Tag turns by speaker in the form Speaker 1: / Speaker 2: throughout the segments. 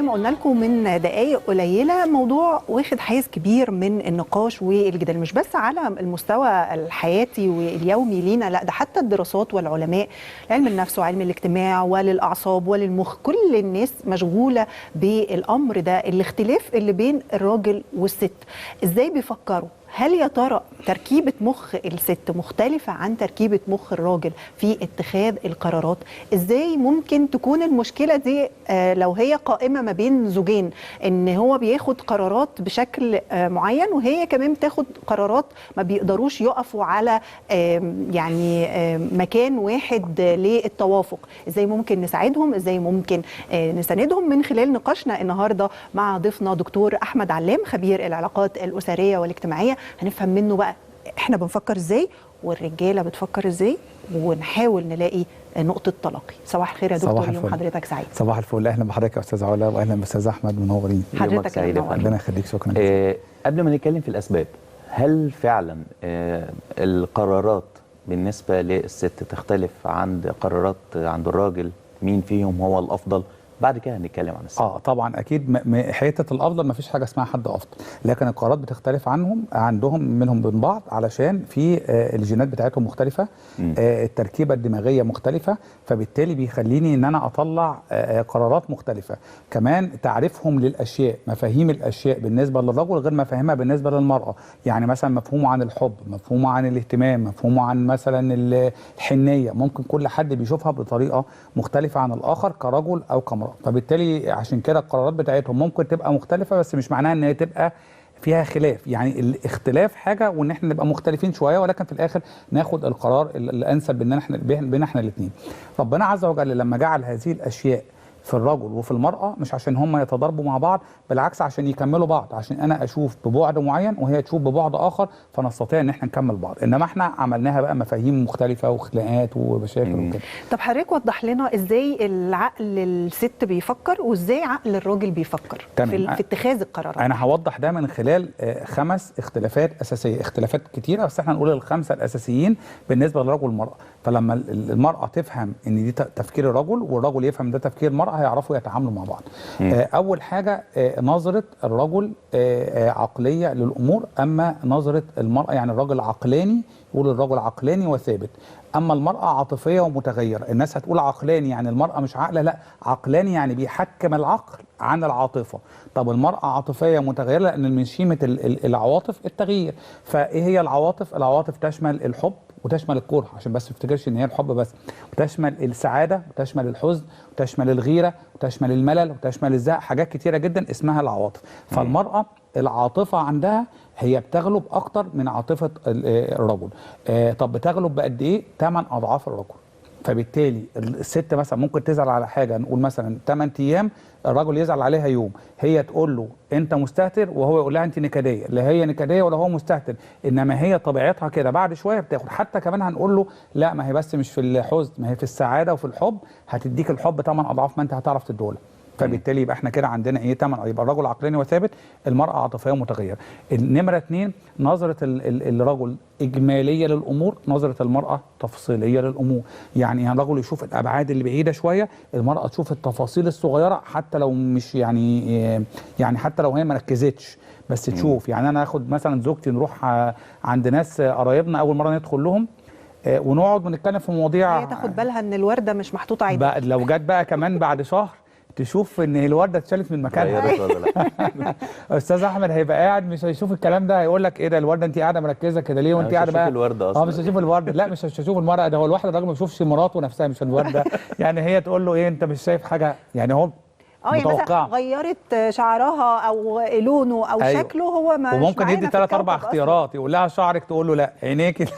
Speaker 1: ما قلنا لكم من دقائق قليله موضوع واخد حيز كبير من النقاش والجدال، مش بس على المستوى الحياتي واليومي لينا، لا ده حتى الدراسات والعلماء علم النفس وعلم الاجتماع وللاعصاب وللمخ، كل الناس مشغوله بالامر ده، الاختلاف اللي بين الراجل والست. ازاي بيفكروا؟ هل يا ترى تركيبة مخ الست مختلفة عن تركيبة مخ الراجل في اتخاذ القرارات؟ ازاي ممكن تكون المشكلة دي لو هي قائمة ما بين زوجين، ان هو بياخد قرارات بشكل معين وهي كمان بتاخد قرارات ما بيقدروش يقفوا على يعني مكان واحد للتوافق؟ ازاي ممكن نساعدهم؟ ازاي ممكن نساندهم؟ من خلال نقاشنا النهاردة مع ضيفنا دكتور أحمد علام، خبير العلاقات الأسرية والاجتماعية، هنفهم منه بقى احنا بنفكر ازاي والرجاله بتفكر ازاي، ونحاول نلاقي نقطه تلاقي. صباح الخير يا دكتور، يوم حضرتك سعيد.
Speaker 2: صباح الفل، اهلا بحضرتك يا استاذ علا واهلا باستاذ احمد، منورين.
Speaker 1: حضرتك
Speaker 3: سعيد،
Speaker 2: ربنا يخليك، شكرا.
Speaker 3: قبل ما نتكلم في الاسباب، هل فعلا القرارات بالنسبه للست تختلف عند قرارات عند الراجل؟ مين فيهم هو الافضل؟ بعد كده هنتكلم عن السبب.
Speaker 2: طبعا اكيد حته الافضل ما فيش حاجه اسمها حد افضل، لكن القرارات بتختلف عندهم منهم من بعض، علشان في الجينات بتاعتهم مختلفه، التركيبه الدماغيه مختلفه، فبالتالي بيخليني ان انا اطلع قرارات مختلفه. كمان تعريفهم للاشياء، مفاهيم الاشياء بالنسبه للرجل غير مفاهيمها بالنسبه للمراه. يعني مثلا مفهومه عن الحب، مفهومه عن الاهتمام، مفهومه عن مثلا الحنيه، ممكن كل حد بيشوفها بطريقه مختلفه عن الاخر كرجل او كامراه. فبالتالي عشان كده القرارات بتاعتهم ممكن تبقى مختلفة، بس مش معناها ان هي تبقى فيها خلاف. يعني الاختلاف حاجة وان احنا نبقى مختلفين شوية، ولكن في الاخر ناخد القرار الانسب بين احنا الاثنين. ربنا عز وجل لما جعل هذه الاشياء في الرجل وفي المرأة مش عشان هم يتضاربوا مع بعض، بالعكس عشان يكملوا بعض، عشان انا اشوف ببعد معين وهي تشوف ببعد اخر، فنستطيع ان احنا نكمل بعض. انما احنا عملناها بقى مفاهيم مختلفة وخناقات ومشاكل وكده.
Speaker 1: طب حضرتك وضح لنا ازاي العقل الست بيفكر وازاي عقل الراجل بيفكر في اتخاذ القرارات.
Speaker 2: انا هوضح ده من خلال 5 اختلافات اساسية، اختلافات كتيرة بس احنا نقول ال5 الاساسيين بالنسبة للرجل والمرأة. فلما المرأة تفهم ان دي تفكير الرجل والرجل يفهم ده تفكير المرأة، هيعرفوا يتعاملوا مع بعض. اول حاجه نظره الرجل عقليه للامور، اما نظره المراه يعني الرجل عقلاني، يقول الرجل عقلاني وثابت، اما المراه عاطفيه ومتغيره. الناس هتقول عقلاني يعني المراه مش عاقله، لا، عقلاني يعني بيحكم العقل عن العاطفه. طب المراه عاطفيه متغيره لان من شيمه العواطف التغيير. فايه هي العواطف؟ العواطف تشمل الحب وتشمل الكره، عشان بس ما تفتكرش ان هي الحب بس، وتشمل السعاده وتشمل الحزن وتشمل الغيره وتشمل الملل وتشمل الزهق، حاجات كتيره جدا اسمها العواطف. فالمراه العاطفه عندها هي بتغلب اكتر من عاطفه الرجل. طب بتغلب بقد ايه؟ 8 اضعاف الرجل. فبالتالي الست مثلا ممكن تزعل على حاجه، نقول مثلا 8 ايام، الرجل يزعل عليها يوم، هي تقول له انت مستهتر وهو يقول لها انت نكديه، لا هي نكديه ولا هو مستهتر، انما هي طبيعتها كده. بعد شويه بتاخد. حتى كمان هنقول له لا، ما هي بس مش في الحزن، ما هي في السعاده وفي الحب، هتديك الحب 8 اضعاف ما انت هتعرف تديه. فبالتالي يبقى احنا كده عندنا ايه؟ 8. يبقى الرجل عقلاني وثابت، المراه عاطفيه ومتغيره. النمره 2 نظره الرجل اجماليه للامور، نظره المراه تفصيليه للامور. يعني الرجل يشوف الابعاد اللي بعيده شويه، المراه تشوف التفاصيل الصغيره حتى لو مش يعني حتى لو هي ما ركزتش بس تشوف. يعني انا اخد مثلا زوجتي نروح عند ناس قرايبنا اول مره ندخل لهم، ونقعد ونتكلم في مواضيع،
Speaker 1: هي تاخد بالها ان الورده مش محطوطه عدل.
Speaker 2: لو جت بقى كمان بعد شهر تشوف ان الورده اتشالت من مكانها.
Speaker 3: ولا لا؟
Speaker 2: استاذ احمد هيبقى قاعد مش هيشوف الكلام ده، هيقول لك ايه ده الورده انت قاعده مركزه كده ليه وانت قاعده بقى؟
Speaker 3: مش هشوف الورده اصلا.
Speaker 2: مش هشوف الورده، لا مش هشوف المراه، ده هو الواحد الراجل ما بيشوفش مراته نفسها مش الورده. يعني هي تقول له ايه انت مش شايف حاجه؟ يعني هو
Speaker 1: يعني مثلا غيرت شعرها او لونه او شكله، هو ما
Speaker 2: وممكن يدي 3 4 اختيارات، يقول لها شعرك، تقول له لا عينيك،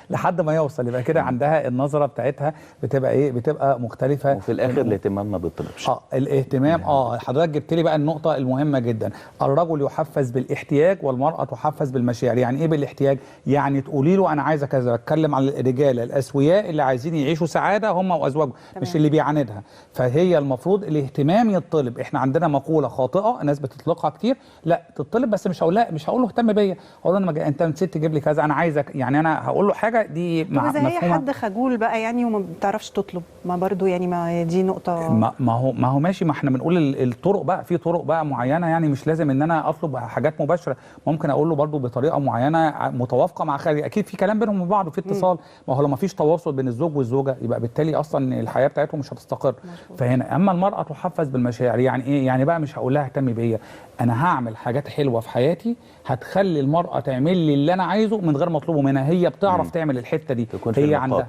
Speaker 2: لحد ما يوصل. يبقى كده عندها النظره بتاعتها بتبقى ايه؟ بتبقى مختلفه.
Speaker 3: وفي الاخر الاهتمام ما بيطلبش.
Speaker 2: الاهتمام حضرتك جبت لي بقى النقطه المهمه جدا. الرجل يحفز بالاحتياج والمراه تحفز بالمشاعر. يعني ايه بالاحتياج؟ يعني تقولي له انا عايزه كذا. بتكلم عن الرجاله الاسوياء اللي عايزين يعيشوا سعاده هم وازواجهم، مش اللي بيعاندها. فهي المفروض الاهتمام تطلب. احنا عندنا مقوله خاطئه الناس بتطلقها كتير، لا تطلب بس مش هقول له اهتم بيا، اقول له انا انت نسيت تجيب لي كذا، انا عايزك، يعني انا هقول له حاجه دي
Speaker 1: طب اذا هي
Speaker 2: مفهومه.
Speaker 1: حد خجول بقى يعني وما بتعرفش تطلب، ما برضو يعني ما دي نقطه.
Speaker 2: ما هو ماشي، ما احنا بنقول الطرق بقى، في طرق بقى معينه، يعني مش لازم ان انا اطلب حاجات مباشره، ممكن اقول له برضو بطريقه معينه متوافقه مع خارج، اكيد في كلام بينهم وبين بعض وفي اتصال. ما هو لو ما فيش تواصل بين الزوج والزوجه يبقى بالتالي اصلا الحياه بتاعتهم مش هتستقر. فهنا اما المراه تحفز بالمشاعر، يعني ايه؟ يعني بقى مش هقول لها اهتمي بيا، انا هعمل حاجات حلوه في حياتي هتخلي المراه تعمل لي اللي انا عايزه من غير ما اطلبه منها، هي بتعرف تعمل الحته دي، هي عندها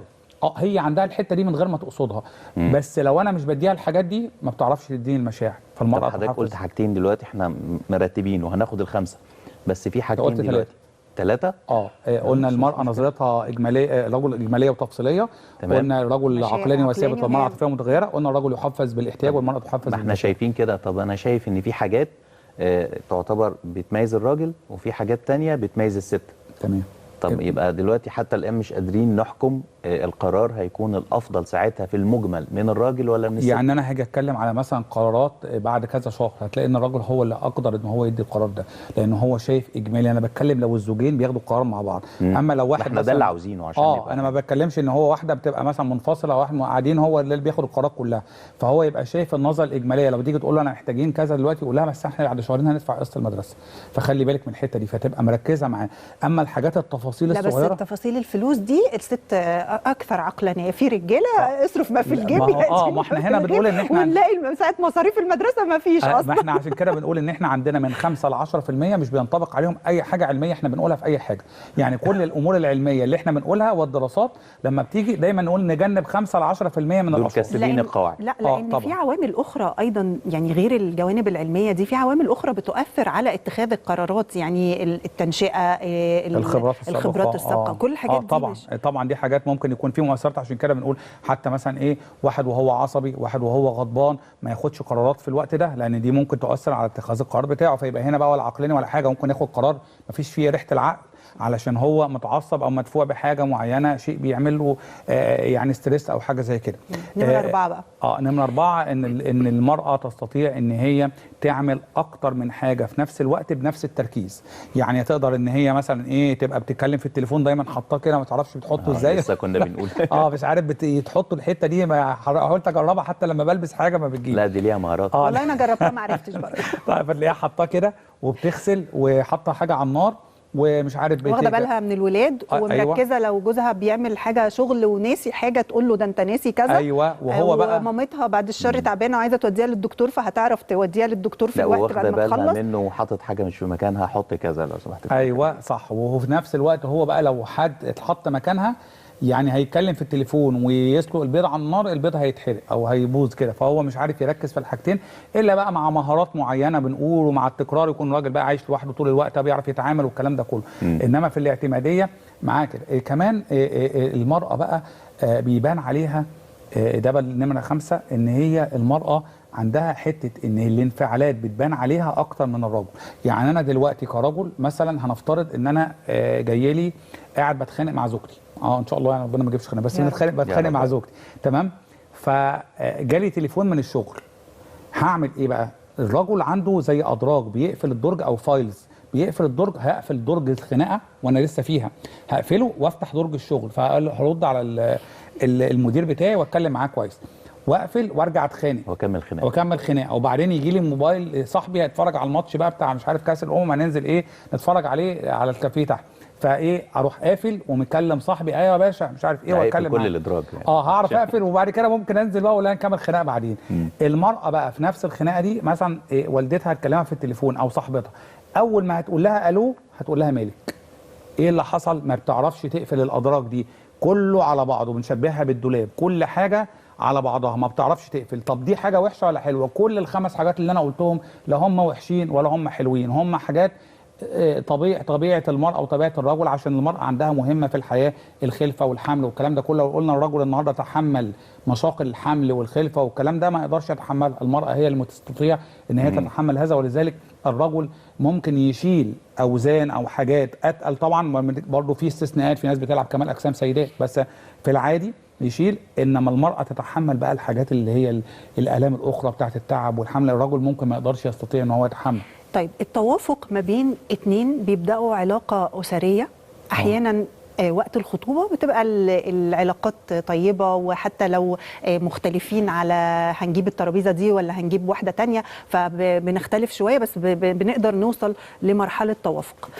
Speaker 2: هي عندها الحته دي من غير ما تقصدها. بس لو انا مش بديها الحاجات دي ما بتعرفش تديني المشاعر، فالمراه
Speaker 3: حضرتك قلت حاجتين دلوقتي احنا مرتبين وهناخد الخمسه، بس في حاجتين دلوقتي. 3
Speaker 2: قلنا المرأة نظرتها إجمالية، رجل إجمالية وتفصيلية.
Speaker 3: تمام.
Speaker 2: قلنا الرجل عقلاني وثابت والمرأة عاطفية متغيرة. قلنا الرجل يحفز بالاحتياج والمرأة تحفز.
Speaker 3: ما احنا شايفين كده. طب أنا شايف إن في حاجات تعتبر بتميز الراجل وفي حاجات تانية بتميز الست.
Speaker 2: تمام.
Speaker 3: طب يبقى دلوقتي حتى الآن مش قادرين نحكم القرار هيكون الأفضل ساعتها في المجمل من الراجل ولا من الست؟
Speaker 2: يعني أنا هاجي أتكلم على مثلا قرارات بعد كذا شهر هتلاقي إن الراجل هو اللي أقدر إن هو يدي القرار ده، لأن هو شايف إجمالي. أنا بتكلم لو الزوجين بياخدوا قرار مع بعض. أما لو واحد
Speaker 3: احنا ده اللي عاوزينه عشان
Speaker 2: أنا ما بتكلمش إن هو واحدة بتبقى مثلا منفصلة واحد قاعدين هو اللي بياخد القرارات كلها، فهو يبقى شايف النظرة الإجمالية. لو تيجي تقول له أنا محتاجين كذا دلوقتي يقول لها بس إحنا بعد شهرين هندفع قسط المدرسة، فخلي بالك من الحتة دي، فتبقى مركزة معاه. أما الحاجات التفاصيل الصغيرة،
Speaker 1: بس تفاصيل الفلوس دي الست اكثر عقلانيه. في رجاله اصرف ما في الجيب
Speaker 2: ما احنا هنا بنقول ان احنا
Speaker 1: ونلاقي ساعه مصاريف المدرسه ما فيش اصلا.
Speaker 2: ما احنا عشان كده بنقول ان احنا عندنا من 5 ل 10% مش بينطبق عليهم اي حاجه علميه احنا بنقولها في اي حاجه. يعني كل الامور العلميه اللي احنا بنقولها والدراسات لما بتيجي دايما نقول نجنب 5 ل 10% من
Speaker 3: دول
Speaker 2: الاشخاص.
Speaker 3: كاسبين القواعد.
Speaker 1: لا لان في عوامل اخرى ايضا، يعني غير الجوانب العلميه دي، في عوامل اخرى بتؤثر على اتخاذ القرارات، يعني التنشئه، الخبرات السابقه، كل الحاجات دي.
Speaker 2: طبعا دي حاجات ممكن يكون في مؤثرات. عشان كده بنقول حتى مثلا ايه، واحد وهو عصبي، واحد وهو غضبان ما ياخدش قرارات في الوقت ده، لان دي ممكن تؤثر على اتخاذ القرار بتاعه. فيبقى هنا بقى ولا عقلاني ولا حاجه، ممكن ياخد قرار ما فيش فيه ريحه العقل علشان هو متعصب او مدفوع بحاجه معينه، شيء بيعمل له يعني ستريس او حاجه زي كده.
Speaker 1: نمرة 4 بقى.
Speaker 2: نمرة 4 ان المراه تستطيع ان هي تعمل اكتر من حاجه في نفس الوقت بنفس التركيز. يعني تقدر ان هي مثلا ايه، تبقى بتتكلم في التليفون دايما حاطاه كده ما تعرفش بتحطه ازاي.
Speaker 3: لسه كنا بنقول
Speaker 2: مش عارف تحطوا الحته دي. حاولت اجربها حتى لما بلبس حاجه ما بتجيش.
Speaker 3: لا دي ليها مهارات.
Speaker 1: والله انا جربتها ما عرفتش برضه.
Speaker 2: طيب فتلاقيها حاطاه كده وبتغسل وحاطه حاجه على النار ومش عارف
Speaker 1: واخده بالها من الولاد ومركزه. لو جوزها بيعمل حاجه شغل وناسي حاجه تقول له ده انت ناسي كذا.
Speaker 2: وهو بقى
Speaker 1: مامتها بعد الشر تعبانه وعايزه توديها للدكتور، فهتعرف توديها للدكتور في الوقت بعد ما تخلص.
Speaker 3: منه وحاطط حاجه مش في مكانها، حط كذا لو سمحت.
Speaker 2: صح. وفي نفس الوقت هو بقى لو حد اتحط مكانها يعني هيتكلم في التليفون ويسلق البيض على النار، البيض هيتحرق او هيبوظ كده. فهو مش عارف يركز في الحاجتين الا بقى مع مهارات معينه بنقول، ومع التكرار يكون الراجل بقى عايش لوحده طول الوقت بيعرف يتعامل والكلام ده كله. انما في الاعتماديه معاه كده. كمان المراه بقى بيبان عليها ده بقى نمره 5 ان هي المراه عندها حته ان الانفعالات بتبان عليها اكتر من الرجل. يعني انا دلوقتي كرجل مثلا هنفترض ان انا جاي لي قاعد بتخانق مع زوجتي، ان شاء الله يعني ربنا ما يجيبش خناقه، بس بتخانق مع زوجتي، تمام؟ فجالي تليفون من الشغل، هعمل ايه بقى؟ الرجل عنده زي ادراج بيقفل الدرج او فايلز، بيقفل الدرج. هقفل درج الخناقه وانا لسه فيها، هقفله وافتح درج الشغل، فهرد على المدير بتاعي واتكلم معاه كويس، واقفل وارجع اتخانق واكمل خناقه. وبعدين يجي لي موبايل صاحبي هيتفرج على الماتش بقى بتاع مش عارف كاس الامم، هننزل نتفرج عليه على الكافيه تحت، اروح قافل ومكلم صاحبي ايوه يا باشا مش عارف واتكلم
Speaker 3: كل الادراج يعني.
Speaker 2: هعرف اقفل وبعد كده ممكن انزل بقى ولا نكمل خناقه بعدين. المراه بقى في نفس الخناقه دي مثلا والدتها هتكلمها في التليفون او صاحبتها، اول ما هتقول لها الو هتقول لها مالك، ايه اللي حصل؟ ما بتعرفش تقفل الادراج دي، كله على بعضه، بنشبهها بالدولاب، كل حاجه على بعضها ما بتعرفش تقفل. طب دي حاجه وحشه ولا حلوه؟ كل ال5 حاجات اللي انا قلتهم لا هم وحشين ولا هم حلوين، هم حاجات طبيعه المراه وطبيعه الرجل، عشان المراه عندها مهمه في الحياه، الخلفه والحمل والكلام ده كله. لو قلنا الرجل النهارده تحمل مشاق الحمل والخلفه والكلام ده ما يقدرش يتحملها، المراه هي اللي تستطيع ان هي تتحمل هذا. ولذلك الرجل ممكن يشيل اوزان او حاجات اتقل، طبعا برضه في استثناءات، في ناس بتلعب كمال اجسام سيدات، بس في العادي يشيل، انما المراه تتحمل بقى الحاجات اللي هي الالام الاخرى بتاعه التعب والحمل. الرجل ممكن ما يقدرش يستطيع ان هو يتحمل.
Speaker 1: طيب التوافق ما بين اتنين بيبداوا علاقه اسريه احيانا وقت الخطوبه بتبقى العلاقات طيبه، وحتى لو مختلفين على هنجيب الترابيزه دي ولا هنجيب واحده تانية، فبنختلف شويه بس بنقدر نوصل لمرحله توافق.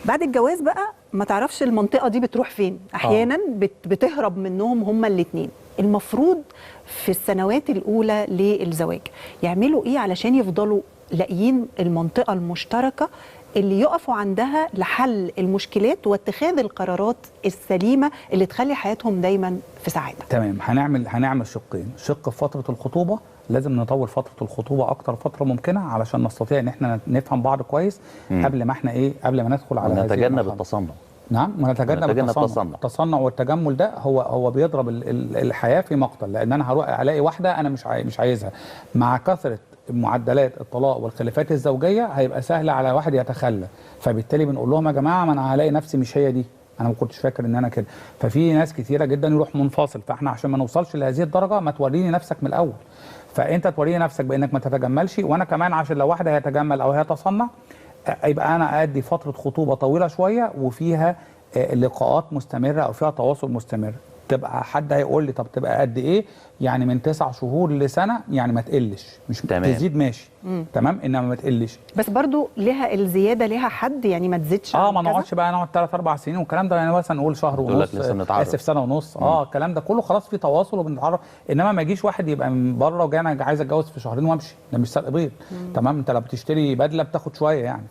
Speaker 1: بعد الجواز بقى ما تعرفش المنطقه دي بتروح فين، احيانا بتهرب منهم هما الاثنين. المفروض في السنوات الاولى للزواج يعملوا ايه علشان يفضلوا لاقيين المنطقه المشتركه اللي يقفوا عندها لحل المشكلات واتخاذ القرارات السليمه اللي تخلي حياتهم دايما في سعاده؟
Speaker 2: تمام. هنعمل شقين. شق في فتره الخطوبه، لازم نطول فتره الخطوبه اكتر فتره ممكنه علشان نستطيع ان احنا نفهم بعض كويس قبل ما احنا قبل ما ندخل على
Speaker 3: نتجنب التصنع.
Speaker 2: نعم، ونتجنب التصنع. التصنع والتجمل ده هو بيضرب الحياه في مقتل، لان انا هروح الاقي واحده انا مش عايزها. مع كثره معدلات الطلاق والخلافات الزوجيه هيبقى سهل على واحد يتخلى، فبالتالي بنقول لهم يا جماعه ما انا هلاقي نفسي مش هي دي، انا ما كنتش فاكر ان انا كده. ففي ناس كتيره جدا يروح منفصل. فاحنا عشان ما نوصلش لهذه الدرجه ما توريني نفسك من الاول، فانت توريني نفسك بانك ما تتجملش، وانا كمان عشان لو واحده هيتجمل او هيتصنع يبقى انا ادي فتره خطوبه طويله شويه وفيها لقاءات مستمره او فيها تواصل مستمر. تبقى حد هيقول لي طب تبقى قد ايه؟ يعني من 9 شهور لسنه، يعني ما تقلش، مش تزيد ماشي. تمام، انما ما تقلش.
Speaker 1: بس برضو لها الزياده لها حد، يعني ما تزيدش.
Speaker 2: ما نقعدش بقى نقعد 3 4 سنين والكلام ده، يعني مثلا نقول شهر ونص، اسف سنه ونص. الكلام ده كله خلاص في تواصل وبنتعرف. انما ما يجيش واحد يبقى من بره وجاي انا عايز اتجوز في شهرين وامشي، ده مش سلق بيض. تمام، انت لو بتشتري بدله بتاخد شويه يعني،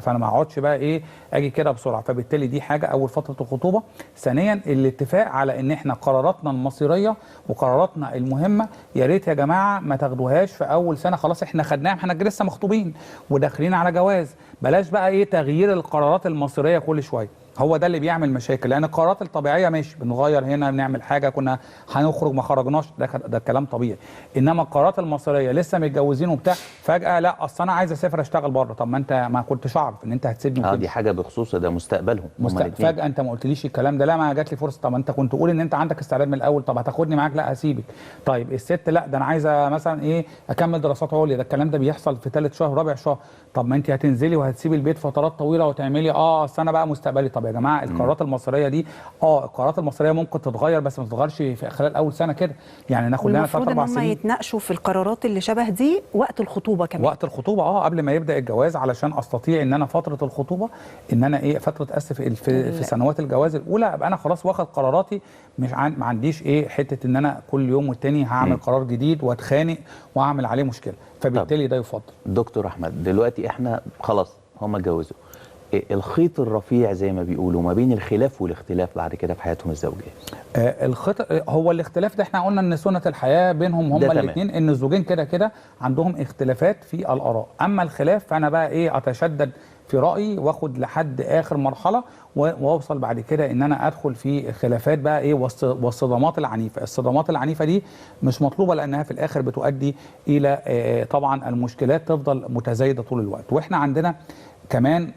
Speaker 2: فانا ما اقعدش بقى اجي كده بسرعه. فبالتالي دي حاجه اول فتره الخطوبه. ثانيا الاتفاق على ان احنا قراراتنا المصيريه وقراراتنا المهمه يا ريت يا جماعه ما تاخدوهاش في اول سنه. خلاص احنا خدناها، احنا لسه مخطوبين وداخلين على جواز. بلاش بقى تغيير القرارات المصيريه كل شويه، هو ده اللي بيعمل مشاكل. لان القرارات الطبيعيه ماشي، بنغير هنا، بنعمل حاجه، كنا هنخرج ما خرجناش، ده كلام طبيعي. انما القرارات المصيريه لسه متجوزين وبتاع، فجاه لا اصل انا عايز اسافر اشتغل بره. طب ما انت ما كنتش اعرف ان انت هتسيبني
Speaker 3: دي حاجه بخصوص ده مستقبلهم.
Speaker 2: فجاه انت ما قلتليش الكلام ده، لا ما جات لي فرصه. طب انت كنت تقول ان انت عندك استعداد من الاول، طب هتاخدني معاك؟ لا هسيبك. طيب الست لا ده انا عايزه مثلا اكمل دراسات عليا، ده الكلام ده بيحصل في ثالث شهر رابع شهر. طب ما انت هتنزلي وهتسيبي البيت فترات طويله وتعملي اصل انا بقى مستقبلي. طب يا جماعه القرارات المصيريه دي القرارات المصيريه ممكن تتغير، بس ما تتغيرش في خلال اول سنه كده، يعني ناخد لنا 3 4 سنين.
Speaker 1: المفروض ان هم يتناقشوا في القرارات اللي شبه دي وقت الخطوبه كمان.
Speaker 2: وقت الخطوبه قبل ما يبدا الجواز، علشان استطيع ان انا فتره الخطوبه ان انا فتره في سنوات الجواز الاولى ابقى انا خلاص واخد قراراتي، مش ما عنديش حته ان انا كل يوم والتاني هعمل قرار جديد واتخانق واعمل عليه مشكله. فبالتالي ده يفضل.
Speaker 3: دكتور احمد، دلوقتي احنا خلاص هم اتجوزوا، الخيط الرفيع زي ما بيقولوا ما بين الخلاف والاختلاف بعد كده في حياتهم الزوجيه.
Speaker 2: الخيط هو الاختلاف ده، احنا قلنا ان سنه الحياه بينهم هم الاثنين ان الزوجين كده عندهم اختلافات في الاراء. اما الخلاف فانا بقى اتشدد في رايي واخد لحد اخر مرحله واوصل بعد كده ان انا ادخل في خلافات بقى والصدامات العنيفه. الصدامات العنيفه دي مش مطلوبه، لانها في الاخر بتؤدي الى طبعا المشكلات تفضل متزايده طول الوقت. واحنا عندنا كمان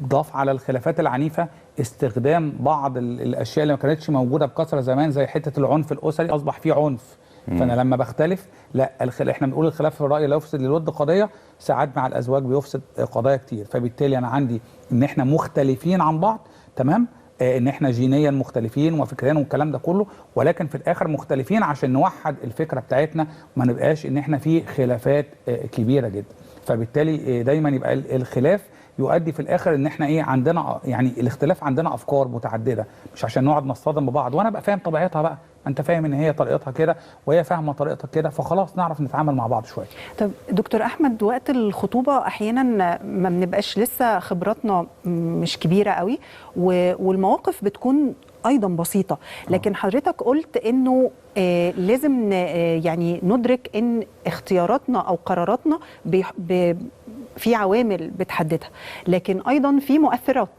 Speaker 2: ضاف على الخلافات العنيفه استخدام بعض الاشياء اللي ما كانتش موجوده بكثره زمان، زي حته العنف الاسري. اصبح فيه عنف، فانا لما بختلف لا احنا بنقول الخلاف في الراي لا يفسد للود قضيه، ساعات مع الازواج بيفسد قضايا كتير. فبالتالي انا عندي ان احنا مختلفين عن بعض، تمام، ان احنا جينيا مختلفين وفكريا والكلام ده كله، ولكن في الاخر مختلفين عشان نوحد الفكره بتاعتنا وما نبقاش ان احنا في خلافات كبيره جدا. فبالتالي دايما يبقى الخلاف يؤدي في الاخر ان احنا عندنا الاختلاف عندنا افكار متعدده، مش عشان نقعد نصطدم ببعض وانا ابقى فاهم طبيعتها بقى، انت فاهم ان هي طريقتها كده وهي فاهمه طريقتك كده، فخلاص نعرف نتعامل مع بعض شويه.
Speaker 1: طب دكتور احمد، وقت الخطوبه احيانا ما بنبقاش لسه خبراتنا مش كبيره قوي والمواقف بتكون ايضا بسيطه، لكن حضرتك قلت انه لازم يعني ندرك ان اختياراتنا او قراراتنا في عوامل بتحددها، لكن ايضا في مؤثرات.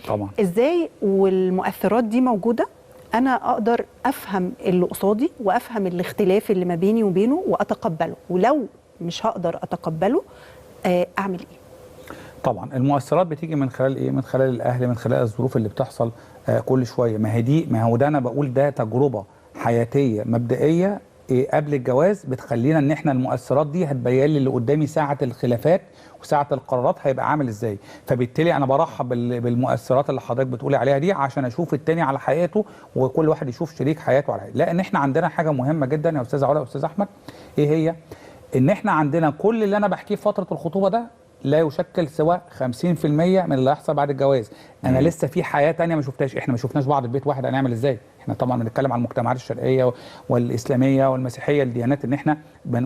Speaker 2: طبعا
Speaker 1: ازاي والمؤثرات دي موجوده انا اقدر افهم اللي قصادي وافهم الاختلاف اللي ما بيني وبينه واتقبله، ولو مش هقدر اتقبله اعمل ايه؟
Speaker 2: طبعا المؤثرات بتيجي من خلال من خلال الاهل، من خلال الظروف اللي بتحصل كل شويه. ما هو ده انا بقول ده تجربه حياتيه مبدئيه قبل الجواز بتخلينا ان احنا المؤثرات دي هتبين لي اللي قدامي ساعه الخلافات وساعه القرارات هيبقى عامل ازاي. فبالتالي انا برحب بالمؤثرات اللي حضرتك بتقولي عليها دي عشان اشوف التاني على حقيقته وكل واحد يشوف شريك حياته على حقيقته. لان احنا عندنا حاجه مهمه جدا يا استاذ علا واستاذ احمد، ايه هي؟ ان احنا عندنا كل اللي انا بحكيه في فتره الخطوبه ده لا يشكل سوى 50% من اللي هيحصل بعد الجواز. انا لسه في حياه تانية ما شفتهاش، احنا ما شفناش بعض في بيت واحد، هنعمل ازاي؟ احنا طبعا بنتكلم عن المجتمعات الشرقيه والاسلاميه والمسيحيه، الديانات، ان احنا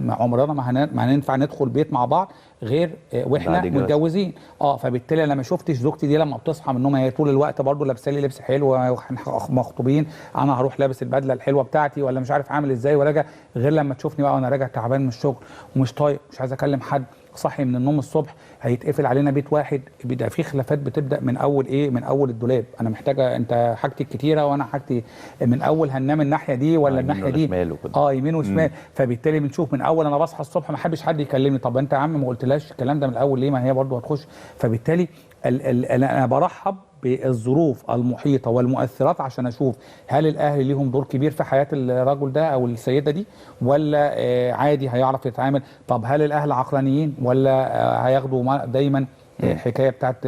Speaker 2: عمرنا ما هننفع ندخل بيت مع بعض غير واحنا متجوزين. فبالتالي انا ما شفتش زوجتي دي لما بتصحى من النوم هي طول الوقت برضو لابسه لي لبس حلو واحنا مخطوبين، انا هروح لابس البدله الحلوه بتاعتي ولا مش عارف عامل ازاي وراجع، غير لما تشوفني بقى وانا راجع تعبان من الشغل ومش طايق مش عايز اكلم حد، صحي من النوم الصبح هيتقفل علينا بيت واحد، بيبقى في خلافات بتبدا من اول ايه؟ من اول الدولاب، انا محتاجه انت حاجتي كتيره وانا حاجتي من اول هننام الناحيه دي ولا الناحيه دي، يمين وشمال. فبالتالي بنشوف من اول انا بصحى الصبح ما حدش حد يكلمني، طب انت يا عم ما قلتلاش الكلام ده من الاول ليه؟ ما هي برضه هتخش. فبالتالي انا برحب بالظروف المحيطه والمؤثرات عشان اشوف هل الاهل ليهم دور كبير في حياه الرجل ده او السيده دي ولا عادي هيعرف يتعامل. طب هل الاهل عقلانيين ولا هياخدوا دايما حكايه بتاعت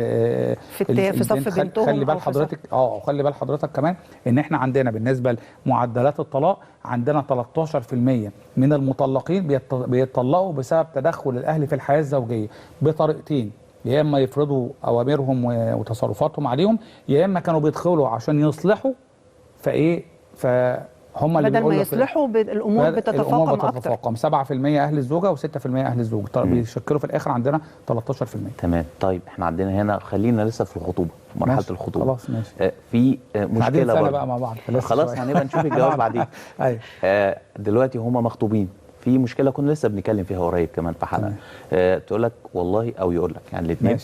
Speaker 1: في صف بنتهم.
Speaker 2: خلي بال حضرتك خلي بال حضرتك كمان ان احنا عندنا بالنسبه لمعدلات الطلاق عندنا 13% من المطلقين بيتطلقوا بسبب تدخل الاهل في الحياه الزوجيه بطريقتين، يا اما يفرضوا اوامرهم وتصرفاتهم عليهم، يا اما كانوا بيدخلوا عشان يصلحوا فهم اللي
Speaker 1: بدل ما يصلحوا الامور بتتفاقم
Speaker 2: 7% اهل الزوجه و6% اهل الزوج، بيشكلوا في الاخر عندنا 13%.
Speaker 3: تمام. طيب احنا عندنا هنا خلينا لسه في الخطوبه، مرحله الخطوبه.
Speaker 2: خلاص ماشي.
Speaker 3: في مشكله برضه
Speaker 2: بقى مع بعض
Speaker 3: خلاص هنبقى نشوف الجواز بعدين.
Speaker 2: ايوه
Speaker 3: دلوقتي هم مخطوبين، في مشكله كنا لسه بنتكلم فيها قريب كمان في حلقه، تقول لك والله او يقول لك يعني الاثنين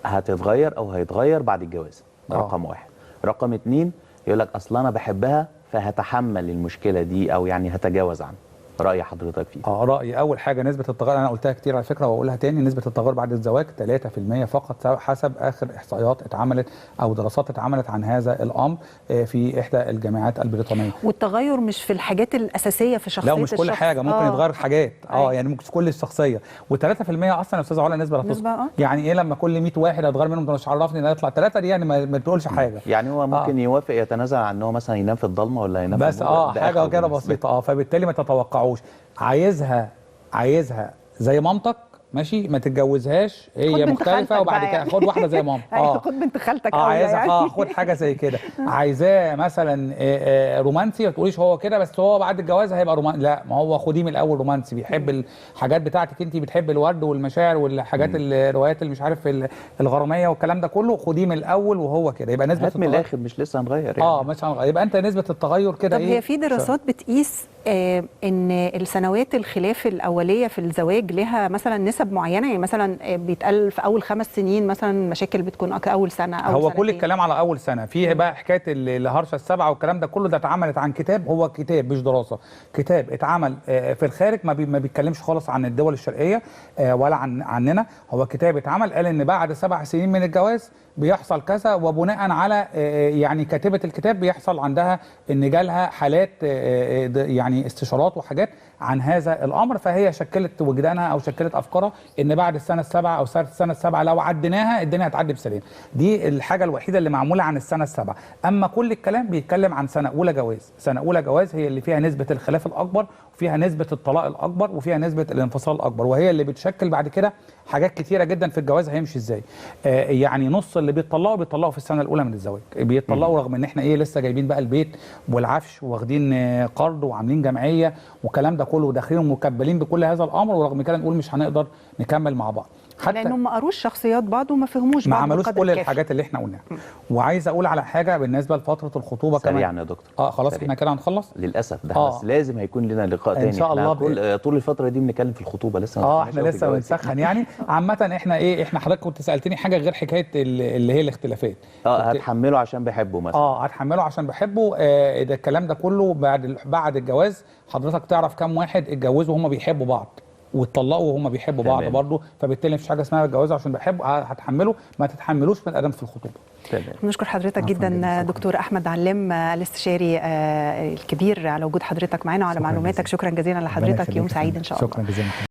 Speaker 3: هتتغير او هيتغير بعد الجواز، رقم واحد. رقم اتنين يقول لك اصل انا بحبها فهتحمل المشكله دي او يعني هتجاوز عنها. رأي حضرتك فيه؟
Speaker 2: رأيي أول حاجة نسبة التغير، أنا قلتها كتير على فكرة وأقولها تاني، نسبة التغير بعد الزواج 3% فقط حسب آخر إحصائيات اتعملت أو دراسات اتعملت عن هذا الأمر في إحدى الجامعات البريطانية.
Speaker 1: والتغير مش في الحاجات الأساسية في شخصية
Speaker 2: الشخص؟ لا مش كل حاجة، ممكن يتغير حاجات يعني ممكن كل الشخصية. و3% أصلا يا أستاذ علا نسبة لا تذكر. يعني إيه لما كل 100 واحد هتغير منهم؟ مش عرفني إن يطلع 3 دي، يعني ما تقولش حاجة.
Speaker 3: يعني هو ممكن يوافق يتنازل عن إن هو مثلا ينام في الضلمة ولا ينام
Speaker 2: بس
Speaker 3: في
Speaker 2: حاجة كده بسيطة. فبالتالي ما تتوقعوش عايزها زي مامتك ماشي، ما تتجوزهاش هي مختلفه وبعد كده خد واحده زي ماما.
Speaker 1: خد بنت خالتك
Speaker 2: عايزها خد حاجه زي كده. عايزاه مثلا رومانسي، ما تقوليش هو كده بس هو بعد الجواز هيبقى رومانسي، لا ما هو خديه من الاول رومانسي، بيحب الحاجات بتاعتك انت، بتحب الورد والمشاعر والحاجات الروايات اللي مش عارف الغراميه والكلام ده كله، خديه من الاول وهو كده، يبقى نسبه
Speaker 3: من الاخر مش لسه هنغير يعني.
Speaker 2: مش هنغير، يبقى انت نسبه التغير كده.
Speaker 1: طب هي في دراسات بتقيس ان السنوات الخلاف الاوليه في الزواج لها مثلا نسب معينه؟ يعني مثلا بيتقال في اول 5 سنين مثلا مشاكل بتكون اول سنه او
Speaker 2: هو
Speaker 1: سنتين.
Speaker 2: كل الكلام على اول سنه. في بقى حكايه الهرشه السبعه والكلام ده كله، ده اتعملت عن كتاب، هو كتاب مش دراسه، كتاب اتعمل في الخارج، ما بيتكلمش خالص عن الدول الشرقيه ولا عننا. هو كتاب اتعمل قال ان بعد 7 سنين من الجواز بيحصل كذا، وبناء على يعني كاتبه الكتاب بيحصل عندها ان جالها حالات يعني استشارات وحاجات عن هذا الامر، فهي شكلت وجدانها او شكلت افكارها ان بعد السنه السابعه او السنه السابعه لو عديناها الدنيا هتعدي بسلام. دي الحاجه الوحيده اللي معموله عن السنه السابعه. اما كل الكلام بيتكلم عن سنه اولى جواز. سنه اولى جواز هي اللي فيها نسبه الخلاف الاكبر وفيها نسبه الطلاق الاكبر وفيها نسبه الانفصال الاكبر، وهي اللي بتشكل بعد كده حاجات كتيره جدا في الجواز هيمشي ازاي. يعني نص اللي بيطلقوا في السنه الاولى من الزواج، بيطلقوا رغم ان احنا لسه جايبين بقى البيت والعفش واخدين قرض وعاملين جمعيه والكلام ده كله وداخلين ومكبلين بكل هذا الامر، ورغم كده نقول مش هنقدر نكمل مع بعض.
Speaker 1: حتى لانهم ما قروش شخصيات بعض وما فهموش بعض،
Speaker 2: ما عملوش كل الحاجات اللي احنا قلناها. وعايز اقول على حاجه بالنسبه لفتره الخطوبه كمان
Speaker 3: سريعا يا دكتور.
Speaker 2: خلاص احنا كده هنخلص
Speaker 3: للاسف ده بس لازم هيكون لنا لقاء تاني
Speaker 2: ان شاء الله.
Speaker 3: طول الفتره دي بنتكلم في الخطوبه لسه
Speaker 2: احنا لسه بنسخن يعني. عامه احنا حضرتك كنت سالتني حاجه غير حكايه اللي هي الاختلافات.
Speaker 3: هتحمله عشان بحبه مثلا.
Speaker 2: هتحمله عشان بحبه. ده الكلام ده كله بعد الجواز حضرتك تعرف كم واحد اتجوزوا وهم بيحبوا بعض؟ واتطلقوا وهم بيحبوا بعض برضه، فبالتالي مفيش حاجه اسمها اتجوزوا عشان بحبه هتحمله، ما تتحملوش من ادم في الخطوبه.
Speaker 1: بنشكر حضرتك جدا دكتور احمد علام الاستشاري الكبير على وجود حضرتك معانا وعلى معلوماتك. شكرا جزيلا لحضرتك، يوم سعيد ان شاء الله.
Speaker 2: شكرا جزيلا.